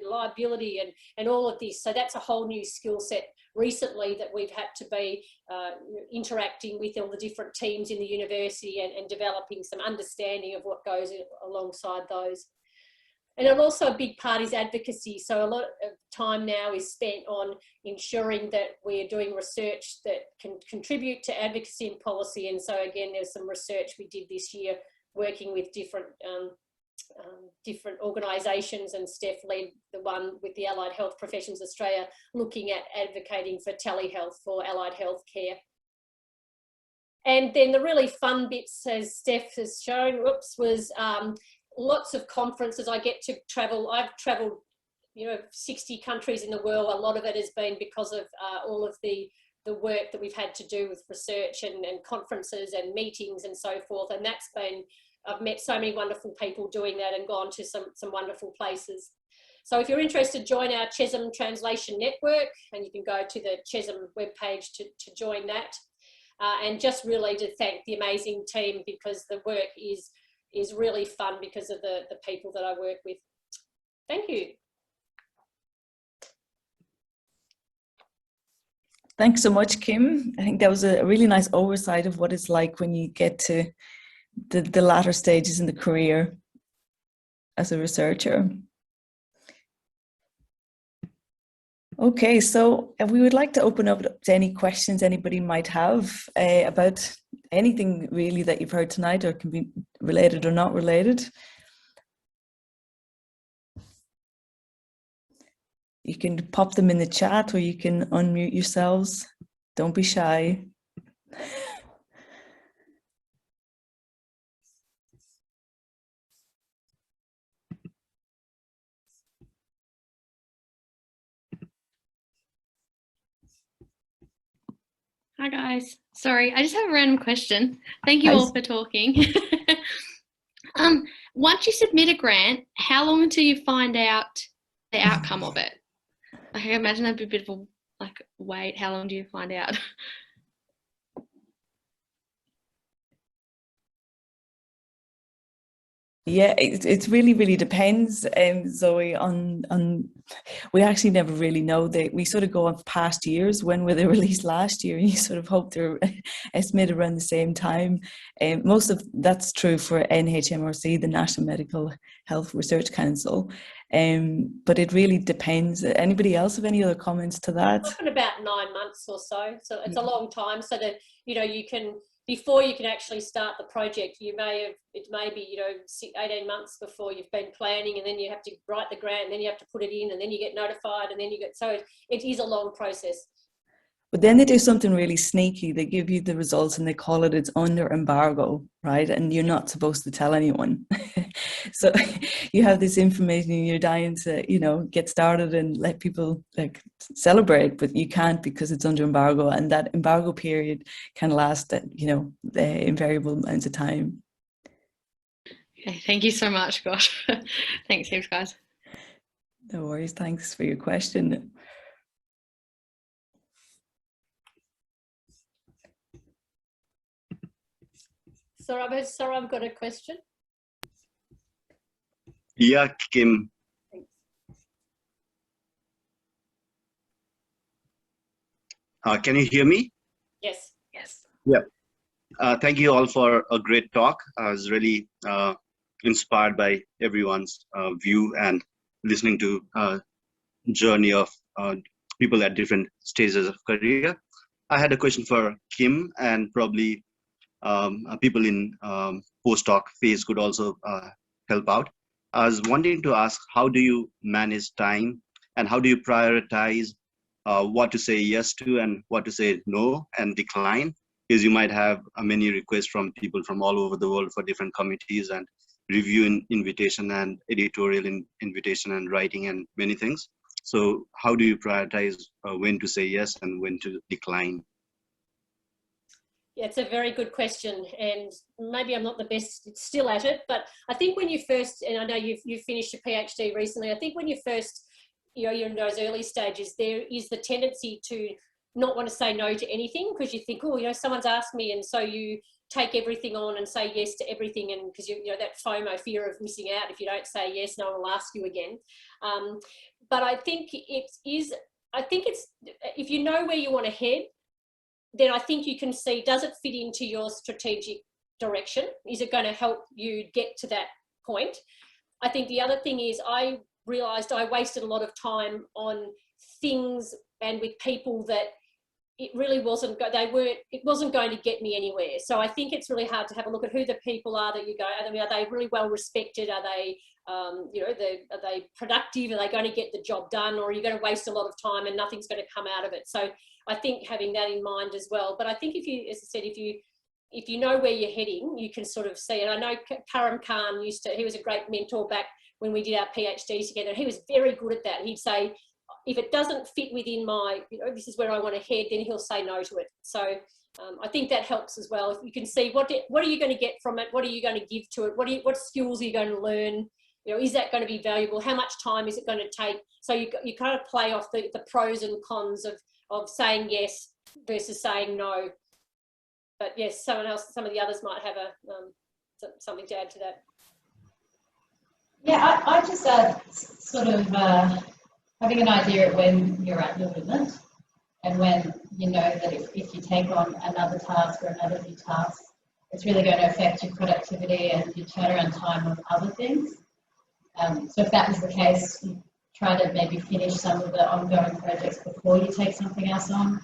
S6: liability and all of this. So that's a whole new skill set recently that we've had to be interacting with all the different teams in the university and developing some understanding of what goes alongside those. And also a big part is advocacy. So a lot of time now is spent on ensuring that we're doing research that can contribute to advocacy and policy. And so again, there's some research we did this year working with different organisations, and Steph led the one with the Allied Health Professions Australia, looking at advocating for telehealth for allied health care. And then the really fun bits, as Steph has shown, was lots of conferences. I get to travel. I've travelled, you know, 60 countries in the world. A lot of it has been because of all of the work that we've had to do with research and conferences and meetings and so forth. And that's been, I've met so many wonderful people doing that and gone to some wonderful places. So if you're interested, join our CHESM Translation Network, and you can go to the CHESM webpage to join that. And just really to thank the amazing team, because the work is really fun because of the people that I work with. Thank you.
S1: Thanks so much, Kim. I think that was a really nice oversight of what it's like when you get to the latter stages in the career as a researcher. Okay, so we would like to open up to any questions anybody might have about anything really that you've heard tonight, or can be related or not related. You can pop them in the chat, or you can unmute yourselves. Don't be shy.
S7: Hi guys. Sorry, I just have a random question. Thank you
S1: Hi.
S7: all for talking. Once you submit a grant, how long until you find out the outcome of it? Like, I imagine that'd be a bit of a wait. How long do you find out?
S1: Yeah, it really, really depends, Zoe, on we actually never really know. We sort of go on past years. When were they released last year? You sort of hope they're estimated around the same time. Most of that's true for NHMRC, the National Medical Health Research Council. But it really depends. Anybody else have any other comments to that?
S6: Often about 9 months or so. So it's a long time, so that, you know, you can, before you can actually start the project, it may be, you know, 18 months before you've been planning, and then you have to write the grant, and then you have to put it in, and then you get notified, and then you get, so it is a long process.
S1: But then they do something really sneaky. They give you the results and they call it's under embargo, right? And you're not supposed to tell anyone. So you have this information and you're dying to, you know, get started and let people like celebrate, but you can't because it's under embargo, and that embargo period can last, you know, the invariable amounts of time.
S7: Okay, thank you so much. Gosh, thanks, heaps, guys.
S1: No worries. Thanks for your question.
S6: Sarah, I've got a question.
S8: Yeah, Kim. Can you hear me?
S6: Yes.
S1: Yes.
S8: Yeah. Thank you all for a great talk. I was really inspired by everyone's view and listening to journey of people at different stages of career. I had a question for Kim, and probably people in postdoc phase could also help out. I was wanting to ask, how do you manage time, and how do you prioritize what to say yes to and what to say no and decline? Because you might have many requests from people from all over the world for different committees and review invitation and editorial invitation and writing and many things. So how do you prioritize when to say yes and when to decline?
S6: Yeah, it's a very good question, and maybe I'm not the best still at it, but I think when you first, and I know you've finished your PhD recently, I think when you first, you know, you're in those early stages, there is the tendency to not want to say no to anything, because you think, oh, you know, someone's asked me, and so you take everything on and say yes to everything, and because you know that FOMO, fear of missing out. If you don't say yes, no one will ask you again. But I think it's if you know where you want to head, then I think you can see, does it fit into your strategic direction? Is it going to help you get to that point? I think the other thing is, I realised I wasted a lot of time on things and with people that it really wasn't, it wasn't going to get me anywhere. So I think it's really hard to have a look at who the people are that you go, I mean, are they really well respected? Are they, you know, are they productive? Are they going to get the job done? Or are you going to waste a lot of time and nothing's going to come out of it? So I think having that in mind as well. But I think if you, as I said, if you know where you're heading, you can sort of see. And I know Karam Khan he was a great mentor back when we did our PhDs together. He was very good at that. He'd say, if it doesn't fit within my, you know, this is where I want to head, then he'll say no to it. So I think that helps as well. If you can see what are you going to get from it? What are you going to give to it? What skills are you going to learn? You know, is that going to be valuable? How much time is it going to take? So you kind of play off the pros and cons of saying yes versus saying no. But yes, some of the others might have something to add to that.
S4: Yeah, I just sort of having an idea of when you're at your limit, and when you know that if you take on another task or another new task, it's really going to affect your productivity and your turnaround time of other things. So if that was the case, you try to maybe finish some of the ongoing projects before you take something else on.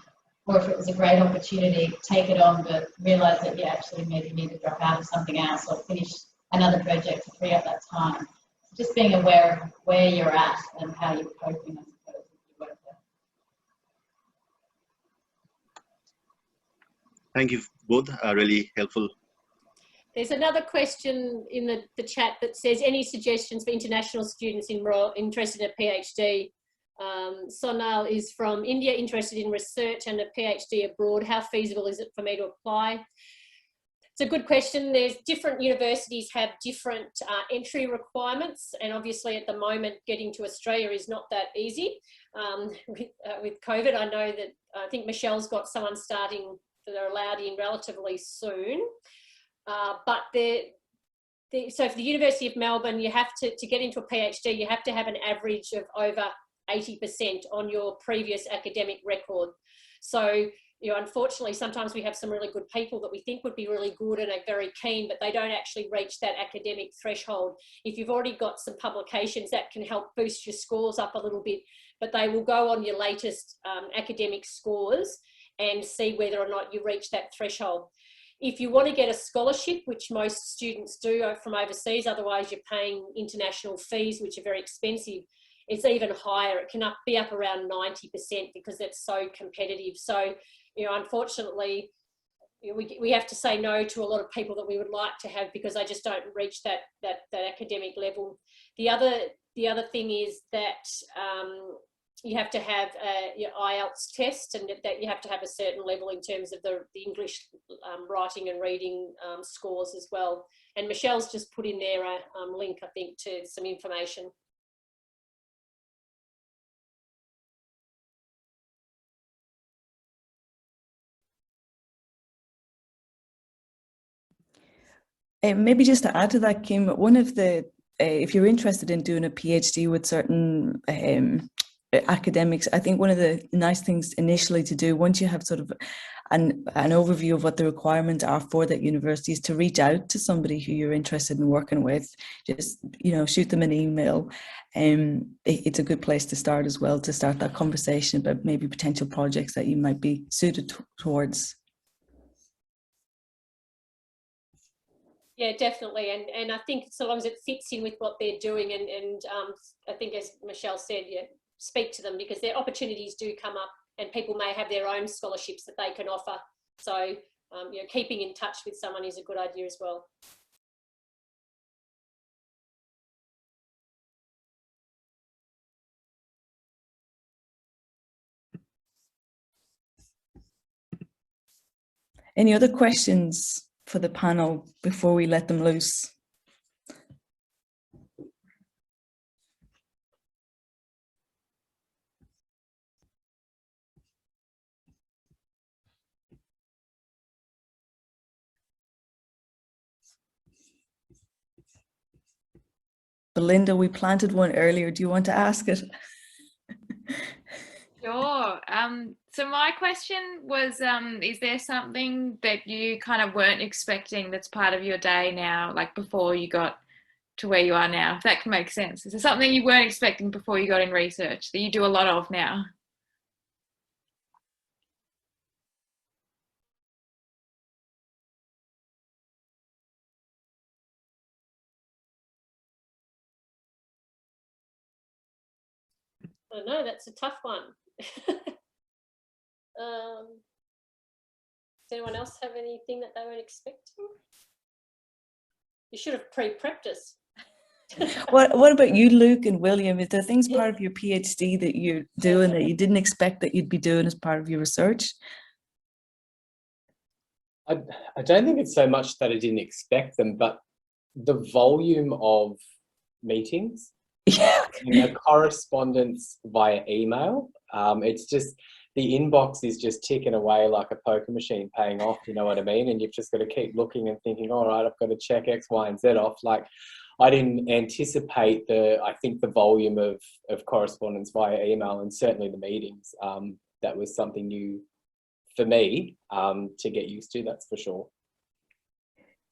S4: Or if it was a great opportunity, take it on, but realise that you actually maybe need to drop out of something else or finish another project to free up that time. So just being aware of where you're at and how you're coping, I suppose, if you work there.
S8: Thank you both, really helpful.
S6: There's another question in the chat that says, any suggestions for international students interested in a PhD? Sonal is from India, interested in research and a PhD abroad. How feasible is it for me to apply? It's a good question. There's different universities have different entry requirements, and obviously at the moment getting to Australia is not that easy. With COVID, I know that I think Michelle's got someone starting that are allowed in relatively soon. But so for the University of Melbourne, you have to get into a PhD, you have to have an average of over 80% on your previous academic record. So, you know, unfortunately, sometimes we have some really good people that we think would be really good and are very keen, but they don't actually reach that academic threshold. If you've already got some publications, that can help boost your scores up a little bit, but they will go on your latest academic scores and see whether or not you reach that threshold. If you want to get a scholarship, which most students do from overseas, otherwise you're paying international fees, which are very expensive, it's even higher. It can be up around 90% because it's so competitive. So, you know, unfortunately, we have to say no to a lot of people that we would like to have because they just don't reach that academic level. The other thing is that you have to have your IELTS test, and that you have to have a certain level in terms of the English writing and reading scores as well. And Michelle's just put in there a link, I think, to some information.
S1: Maybe just to add to that, Kim, one of the, if you're interested in doing a PhD with certain academics, I think one of the nice things initially to do, once you have sort of an overview of what the requirements are for that university, is to reach out to somebody who you're interested in working with. Just, you know, shoot them an email. It's a good place to start as well, to start that conversation about maybe potential projects that you might be suited towards.
S6: Yeah, definitely. And I think so long as it fits in with what they're doing, and I think, as Michelle said, yeah, speak to them, because their opportunities do come up and people may have their own scholarships that they can offer. So, you know, keeping in touch with someone is a good idea as well.
S1: Any other questions for the panel before we let them loose? Belinda, we planted one earlier. Do you want to ask it?
S9: Sure. So my question was, is there something that you kind of weren't expecting that's part of your day now, like before you got to where you are now, if that can make sense? Is there something you weren't expecting before you got in research that you do a lot of now?
S6: I don't know, that's a tough one. Does anyone else have anything that they weren't expecting? You should have pre-prepped us.
S1: What about you, Luke and William? Is there things part of your PhD that you're doing that you didn't expect that you'd be doing as part of your research?
S2: I don't think it's so much that I didn't expect them, but the volume of meetings,
S1: Yeah.
S2: and the correspondence via email, it's just, the inbox is just ticking away like a poker machine paying off, you know what I mean? And you've just got to keep looking and thinking, all right, I've got to check X, Y, and Z off. Like, I didn't anticipate I think the volume of correspondence via email, and certainly the meetings. That was something new for me to get used to, that's for sure.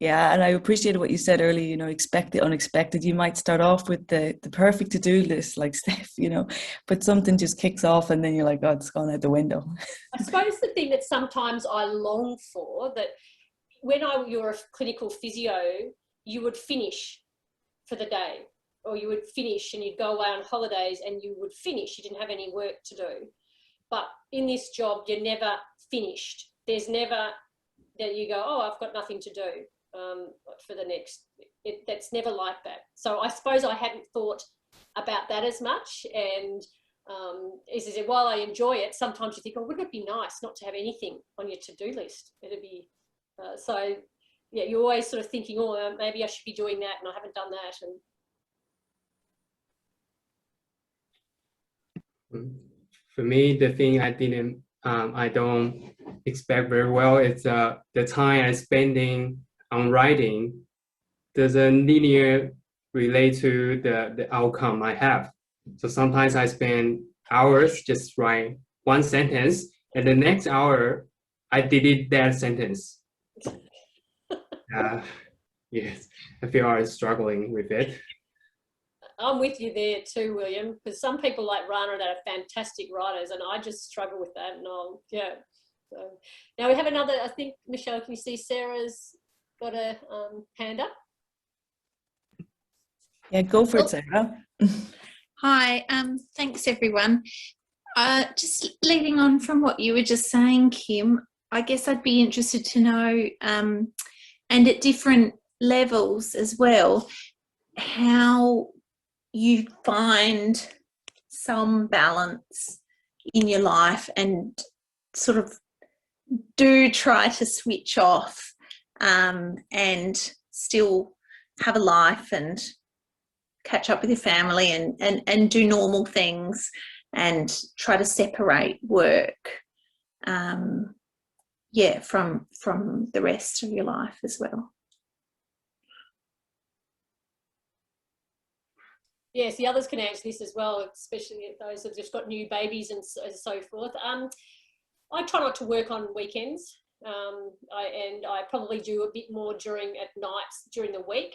S1: Yeah, and I appreciated what you said earlier, you know, expect the unexpected. You might start off with the perfect to-do list, like Steph, you know, but something just kicks off and then you're like, oh, it's gone out the window.
S6: I suppose the thing that sometimes I long for, that when you were a clinical physio, you would finish for the day, or you would finish and you'd go away on holidays and you would finish, you didn't have any work to do. But in this job, you're never finished. There's never that you go, oh, I've got nothing to do for the next, that's never like that. So I suppose I hadn't thought about that as much, and is that while I enjoy it, sometimes you think, oh, wouldn't it be nice not to have anything on your to-do list? It'd be, so yeah, you're always sort of thinking, oh, maybe I should be doing that and I haven't done that. And
S3: for me, the thing I don't expect very well is the time I'm spending on writing doesn't linear relate to the outcome I have. So sometimes I spend hours just write one sentence, and the next hour I delete that sentence. Yes, I feel I'm struggling with it.
S6: I'm with you there too, William, because some people like Rana that are fantastic writers, and I just struggle with that. And yeah. So now we have another. I think Michelle, can you see Sarah's got a hand up?
S1: Yeah, go for it, Sarah.
S10: Hi, thanks everyone. Just leading on from what you were just saying, Kim, I guess I'd be interested to know, and at different levels as well, how you find some balance in your life and sort of do try to switch off and still have a life and catch up with your family and do normal things and try to separate work yeah, from the rest of your life as well.
S6: Yes, the others can answer this as well, especially those who've just got new babies and so forth. I try not to work on weekends, and I probably do a bit more at nights during the week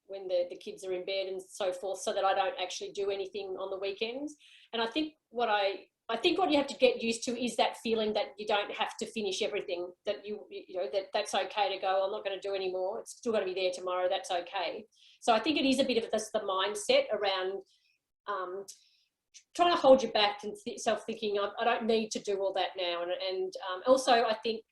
S6: when the kids are in bed and so forth, so that I don't actually do anything on the weekends. And I think what you have to get used to is that feeling that you don't have to finish everything, that you know that's okay to go, I'm not going to do any more, it's still going to be there tomorrow, that's okay. So I think it is a bit of the mindset around trying to hold you back and self-thinking, I don't need to do all that now. And also I think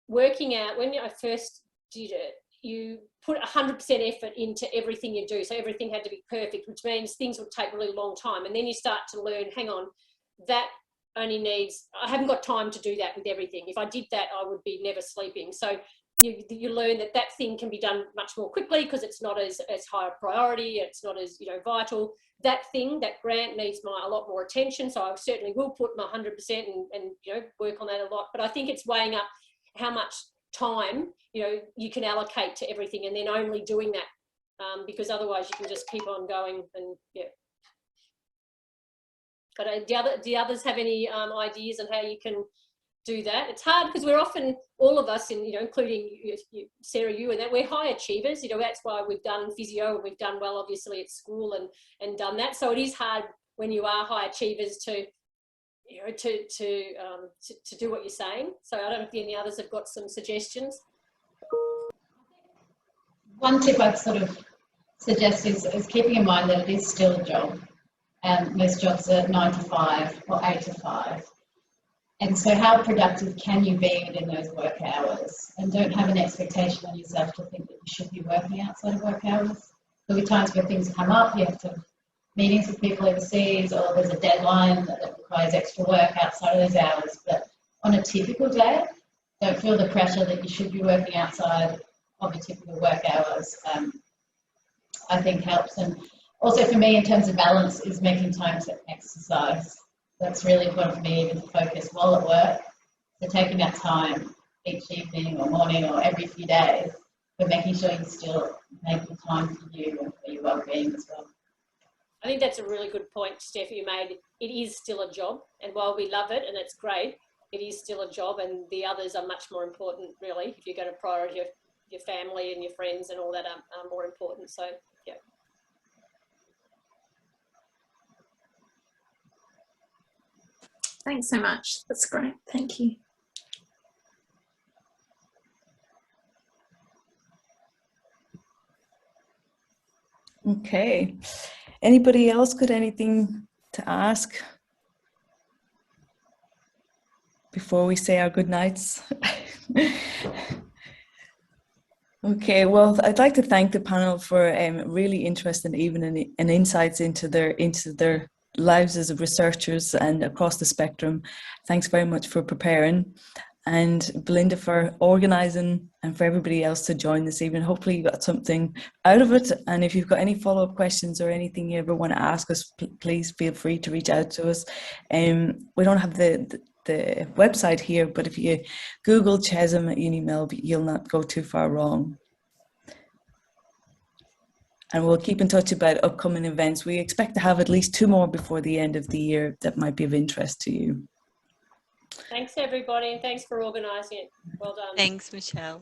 S6: working out, when I first did it, you put 100% effort into everything you do. So everything had to be perfect, which means things would take a really long time. And then you start to learn, hang on, that only needs, I haven't got time to do that with everything. If I did that, I would be never sleeping. So you learn that thing can be done much more quickly because it's not as high a priority, it's not as vital. That thing, that grant needs a lot more attention. So I certainly will put my 100% and work on that a lot. But I think it's weighing up how much time you can allocate to everything, and then only doing that because otherwise you can just keep on going. And yeah. But do the others have any ideas on how you can do that? It's hard because we're often, all of us, including Sarah, you and that, we're high achievers. That's why we've done physio and we've done well, obviously, at school and done that. So it is hard when you are high achievers to do what you're saying. So I don't know if any others have got some suggestions.
S4: One tip I'd sort of suggest is keeping in mind that it is still a job, and most jobs are 9 to 5 or 8 to 5. And so how productive can you be within those work hours? And don't have an expectation on yourself to think that you should be working outside of work hours. There'll be times where things come up, you have to have meetings with people overseas, or there's a deadline that requires extra work outside of those hours. But on a typical day, don't feel the pressure that you should be working outside of your typical work hours. I think helps. And also for me, in terms of balance, is making time to exercise. That's really important for me, even to focus while at work. So taking that time each evening or morning or every few days, but making sure you're still making time for you and for your well-being as well.
S6: I think that's a really good point, Steph, you made. It is still a job, and while we love it and it's great, it is still a job, and the others are much more important, really. If you're going to prioritize your family and your friends and all that are more important. So, yeah.
S10: Thanks so much. That's great. Thank you.
S1: Okay. Anybody else got anything to ask before we say our good nights? Okay, well, I'd like to thank the panel for really interesting evening and insights into their lives as researchers and across the spectrum. Thanks very much for preparing, and Belinda for organising, and for everybody else to join this evening. Hopefully you got something out of it, and if you've got any follow-up questions or anything you ever want to ask us, please feel free to reach out to us. We don't have the website here, but if you Google CHESM at UniMelb, you'll not go too far wrong. And we'll keep in touch about upcoming events. We expect to have at least 2 more before the end of the year that might be of interest to you.
S6: Thanks everybody, and thanks for organising it. Well done.
S5: Thanks, Michelle.